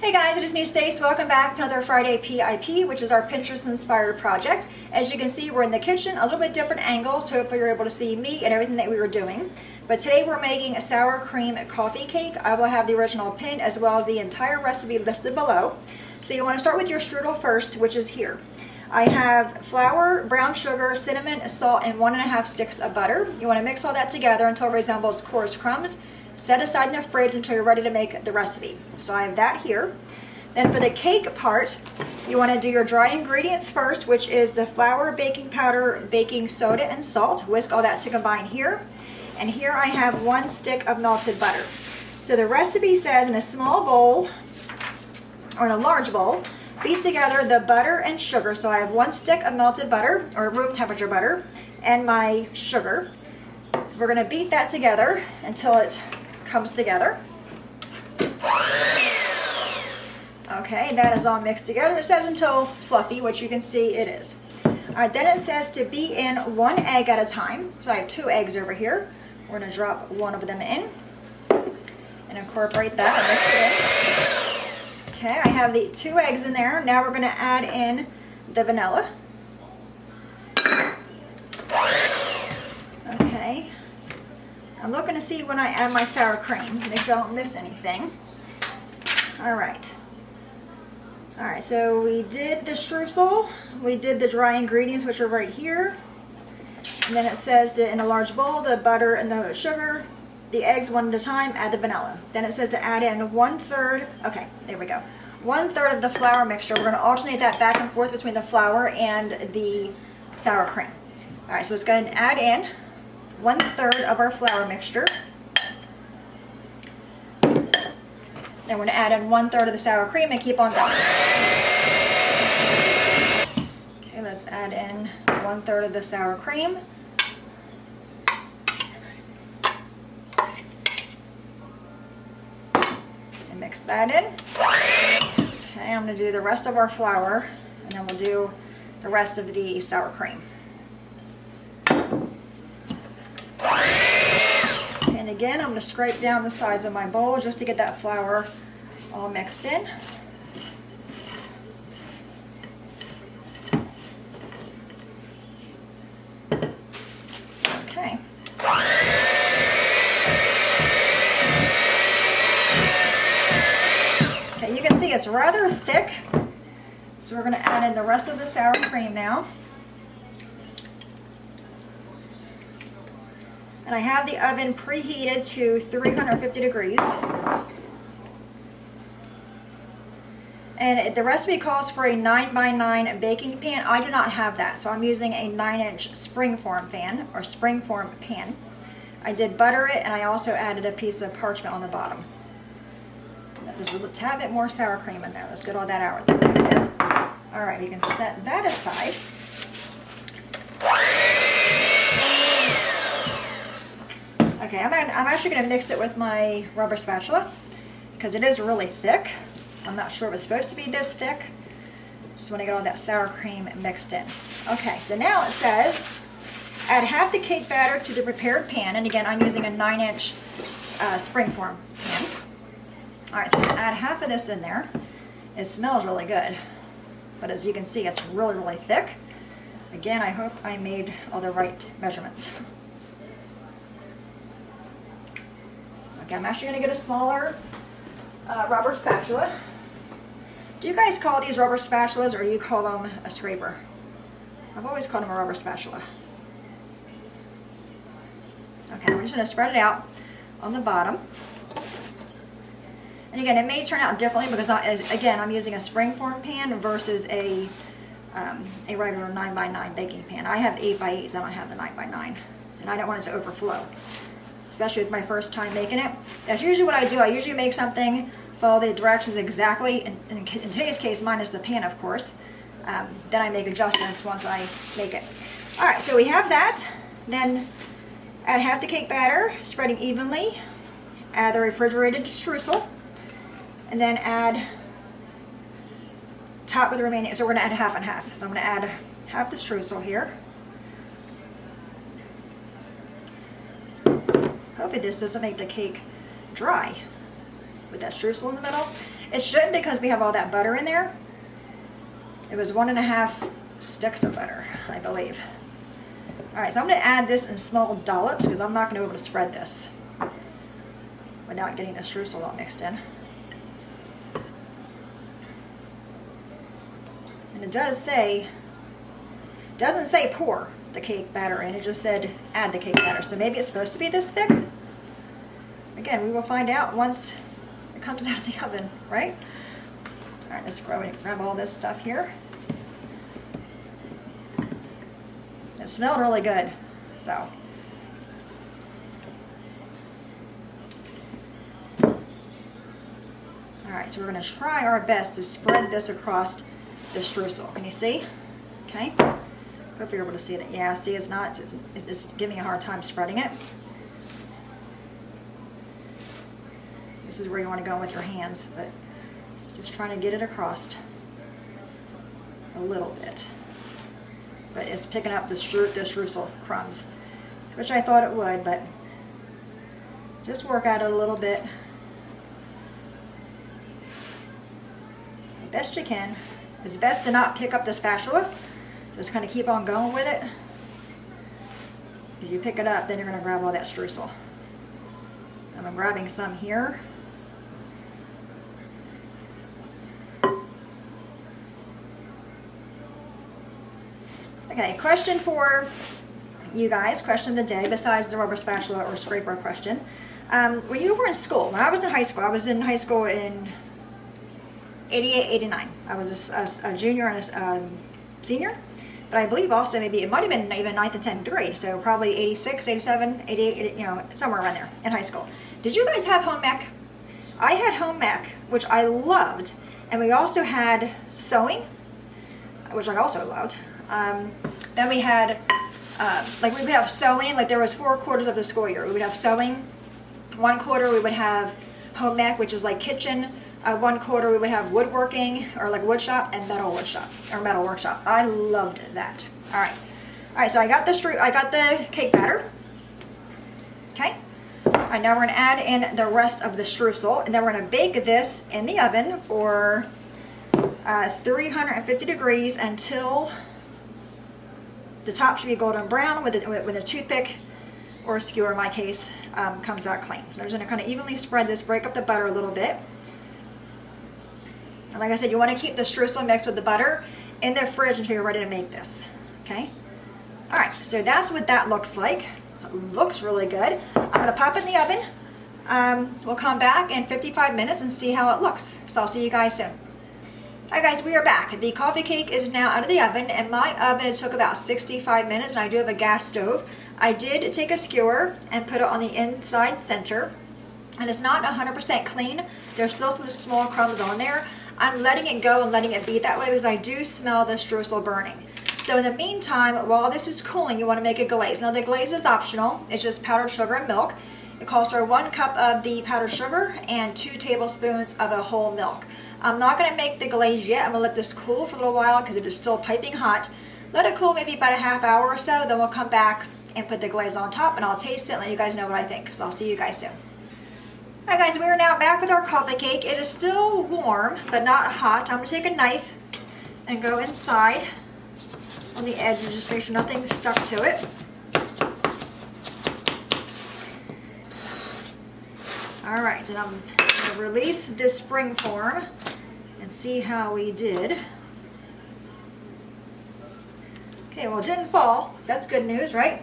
Hey guys, it is me, Stace. Welcome back to another Friday PIP, which is our Pinterest-inspired project. As you can see, we're in the kitchen, a little bit different angles, so hopefully you're able to see me and everything that we were doing. But today we're making a sour cream coffee cake. I will have the original pin as well as the entire recipe listed below. So you want to start with your strudel first, which is here. I have flour, brown sugar, cinnamon, salt, and 1.5 sticks of butter. You want to mix all that together until it resembles coarse crumbs. Set aside in the fridge until you're ready to make the recipe. So I have that here. Then for the cake part, you want to do your dry ingredients first, which is the flour, baking powder, baking soda, and salt. Whisk all that to combine here. And here I have 1 stick of melted butter. So the recipe says in a small bowl, or in a large bowl, beat together the butter and sugar. So I have 1 stick of melted butter, or room temperature butter, and my sugar. We're going to beat that together until it comes together. Okay, that is all mixed together. It says until fluffy, which you can see it is. Alright, then it says to beat in 1 egg at a time. So I have 2 eggs over here. We're going to drop 1 of them in and incorporate that and mix it in. Okay, I have the 2 eggs in there. Now we're going to add in the vanilla. Okay. I'm looking to see when I add my sour cream, make sure I don't miss anything. Alright. Alright, so we did the streusel, we did the dry ingredients, which are right here. And then it says to, in a large bowl, the butter and the sugar, the eggs 1 at a time, add the vanilla. Then it says to add in 1/3, okay, there we go. 1/3 of the flour mixture. We're going to alternate that back and forth between the flour and the sour cream. Alright, so let's go ahead and add in 1/3 of our flour mixture. Then we're going to add in 1/3 of the sour cream and keep on going. Okay, let's add in 1/3 of the sour cream. And mix that in. Okay, I'm going to do the rest of our flour, and then we'll do the rest of the sour cream. And again, I'm going to scrape down the sides of my bowl just to get that flour all mixed in. Okay. Okay, you can see it's rather thick. So we're going to add in the rest of the sour cream now. And I have the oven preheated to 350 degrees. And the recipe calls for a 9x9 baking pan. I did not have that, so I'm using a 9-inch springform pan, or springform pan. I did butter it, and I also added a piece of parchment on the bottom. There's a tad bit more sour cream in there. Let's get all that out. Alright, you can set that aside. Okay, I'm actually going to mix it with my rubber spatula because it is really thick. I'm not sure it was supposed to be this thick. Just want to get all that sour cream mixed in. Okay, so now it says add half the cake batter to the prepared pan. And again, I'm using a 9-inch springform pan. Alright, so I'm going to add half of this in there. It smells really good. But as you can see, it's really, really thick. Again, I hope I made all the right measurements. Okay, I'm actually going to get a smaller rubber spatula. Do you guys call these rubber spatulas, or do you call them a scraper? I've always called them a rubber spatula. Okay, we're just going to spread it out on the bottom. And again, it may turn out differently because, again, I'm using a springform pan versus a regular 9x9 baking pan. I have 8x8s, I don't have the 9x9. And I don't want it to overflow, especially with my first time making it. That's usually what I do. I usually make something, follow the directions exactly. In today's case, mine is the pan, of course. Then I make adjustments once I make it. Alright, so we have that. Then add half the cake batter, spreading evenly. Add the refrigerated streusel. And then add top with the remaining. So we're going to add half and half. So I'm going to add half the streusel here. Hopefully this doesn't make the cake dry with that streusel in the middle. It shouldn't because we have all that butter in there. It was 1.5 sticks of butter, I believe. All right, so I'm going to add this in small dollops because I'm not going to be able to spread this without getting the streusel all mixed in. And it doesn't say pour the cake batter in, it just said add the cake batter. So maybe it's supposed to be this thick. Again, we will find out once it comes out of the oven, right? All right, let's grab all this stuff here. It smelled really good, so. All right, so we're going to try our best to spread this across the streusel. Can you see? Okay. Hope you're able to see it. Yeah, see, it's giving me a hard time spreading it. This is where you want to go with your hands, but just trying to get it across a little bit. But it's picking up the streusel crumbs, which I thought it would, but just work at it a little bit. The best you can. It's best to not pick up the spatula. Just kind of keep on going with it. If you pick it up, then you're going to grab all that streusel. I'm grabbing some here. Okay, question for you guys, question of the day, besides the rubber spatula or scraper question. When you were in school, when I was in high school in 88, 89. I was a junior and a senior, but I believe also maybe it might have been even 9th and 10th grade, so probably 86, 87, 88, you know, somewhere around there in high school. Did you guys have home ec? I had home ec, which I loved, and we also had sewing, which I also loved. Then we had, we would have sewing, like there was 4 quarters of the school year. We would have sewing. 1 quarter we would have home ec, which is like kitchen. 1 quarter we would have woodworking, or like wood shop, and metal workshop. I loved that. All right, so I got the cake batter. Okay. All right, now we're gonna add in the rest of the streusel, and then we're gonna bake this in the oven for 350 degrees until the top should be golden brown with a toothpick or a skewer in my case comes out clean. So I'm just going to kind of evenly spread this, break up the butter a little bit. And like I said, you want to keep the streusel mixed with the butter in the fridge until you're ready to make this. Okay? Alright, so that's what that looks like. It looks really good. I'm going to pop it in the oven. We'll come back in 55 minutes and see how it looks. So I'll see you guys soon. Alright guys, we are back. The coffee cake is now out of the oven, and my oven, it took about 65 minutes, and I do have a gas stove. I did take a skewer and put it on the inside center, and it's not 100% clean. There's still some small crumbs on there. I'm letting it go and letting it be that way because I do smell the streusel burning. So in the meantime, while this is cooling, you want to make a glaze. Now the glaze is optional. It's just powdered sugar and milk. It calls for 1 cup of the powdered sugar and 2 tablespoons of a whole milk. I'm not going to make the glaze yet. I'm going to let this cool for a little while because it is still piping hot. Let it cool maybe about a half hour or so, then we'll come back and put the glaze on top, and I'll taste it and let you guys know what I think. So I'll see you guys soon. Alright guys, we are now back with our coffee cake. It is still warm, but not hot. I'm going to take a knife and go inside on the edges just to make sure nothing's stuck to it. Alright, and I'm going to release this spring form and see how we did. Okay, well it didn't fall. That's good news, right?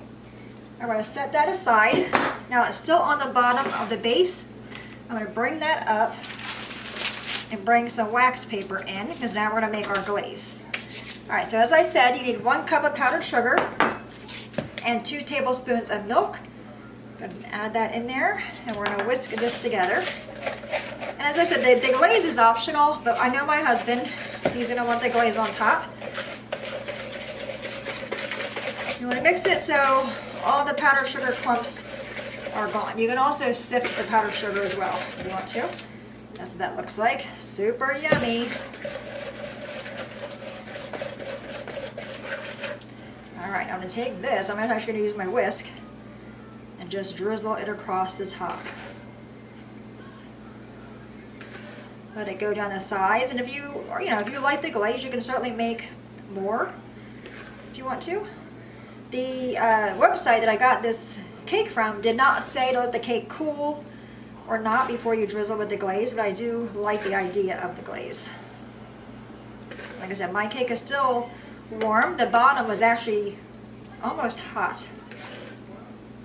I'm going to set that aside. Now it's still on the bottom of the base. I'm going to bring that up and bring some wax paper in because now we're going to make our glaze. Alright, so as I said, you need 1 cup of powdered sugar and 2 tablespoons of milk. I'm going to add that in there, and we're going to whisk this together. And as I said, the glaze is optional, but I know my husband, he's going to want the glaze on top. You want to mix it so all the powdered sugar clumps are gone. You can also sift the powdered sugar as well if you want to. That's what that looks like. Super yummy. Alright, I'm going to take this. I'm actually going to use my whisk and just drizzle it across the top. Let it go down the sides, and if you like the glaze, you can certainly make more if you want to. The website that I got this cake from did not say to let the cake cool or not before you drizzle with the glaze, but I do like the idea of the glaze. Like I said, my cake is still warm. The bottom was actually almost hot,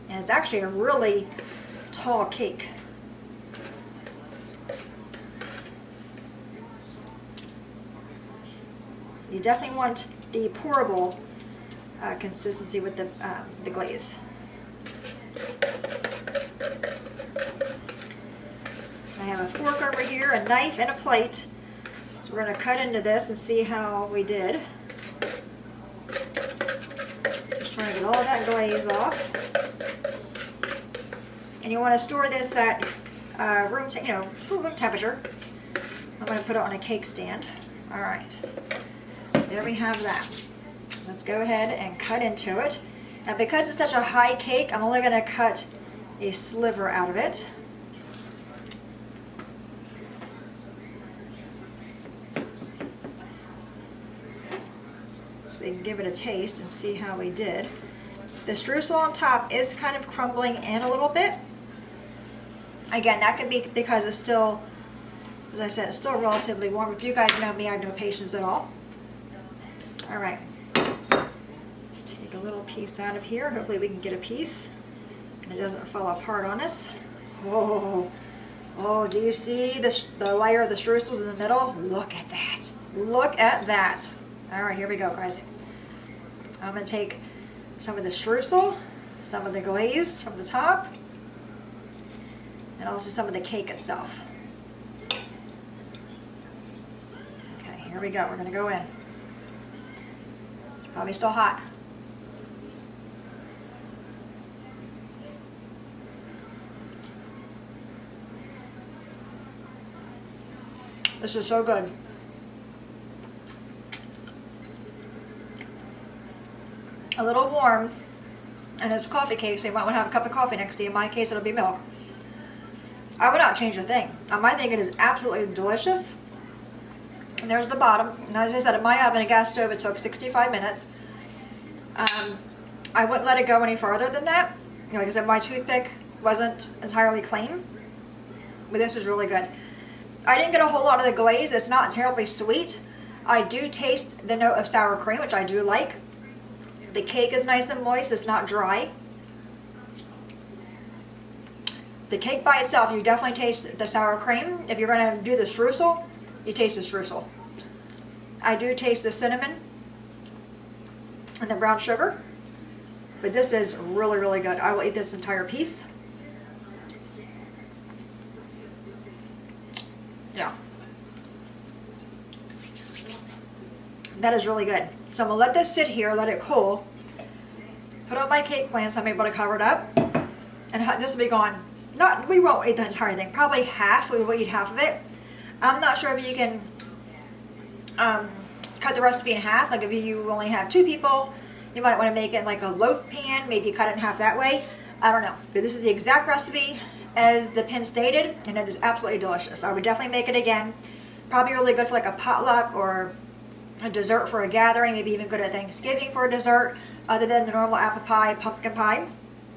and it's actually a really tall cake. You definitely want the pourable consistency with the glaze. I have a fork over here, a knife, and a plate. So we're going to cut into this and see how we did. Just trying to get all that glaze off. And you want to store this at room temperature. I'm going to put it on a cake stand. All right. There we have that. Let's go ahead and cut into it. Now because it's such a high cake, I'm only going to cut a sliver out of it. So we can give it a taste and see how we did. The streusel on top is kind of crumbling in a little bit. Again, that could be because it's still, as I said, it's still relatively warm. If you guys know me, I have no patience at all. All right, let's take a little piece out of here. Hopefully we can get a piece and it doesn't fall apart on us. Oh, do you see the layer of the streusels in the middle? Look at that. Look at that. All right, here we go, guys. I'm going to take some of the streusel, some of the glaze from the top, and also some of the cake itself. Okay, here we go. We're going to go in. It's probably still hot. This is so good. A little warm, and it's a coffee cake, so you might want to have a cup of coffee next to you. In my case, it'll be milk. I would not change a thing. I think it is absolutely delicious. And there's the bottom. And as I said, in my oven, a gas stove, it took 65 minutes. I wouldn't let it go any farther than that. Like I said, my toothpick wasn't entirely clean, but this was really good. I didn't get a whole lot of the glaze. It's not terribly sweet. I do taste the note of sour cream, which I do like. The cake is nice and moist. It's not dry. The cake by itself, you definitely taste the sour cream. If you're going to do the streusel, you taste the streusel. I do taste the cinnamon and the brown sugar, but this is really, really good. I will eat this entire piece. Yeah. That is really good. So I'm going to let this sit here, let it cool, put on my cake plan so I'm able to cover it up, and this will be gone. We won't eat the entire thing, probably half. We will eat half of it. I'm not sure if you can cut the recipe in half. Like if you only have 2 people, you might want to make it like a loaf pan, maybe cut it in half that way. I don't know. But this is the exact recipe as the pin stated, and it is absolutely delicious. I would definitely make it again. Probably really good for like a potluck or a dessert for a gathering, maybe even good at Thanksgiving for a dessert, other than the normal apple pie, pumpkin pie.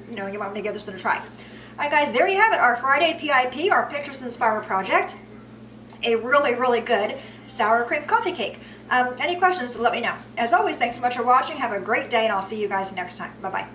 You might want to give this a try. Alright guys, there you have it, our Friday PIP, our Pinterest Inspired project. A really, really good sour cream coffee cake. Any questions, let me know. As always, thanks so much for watching. Have a great day, and I'll see you guys next time. Bye-bye.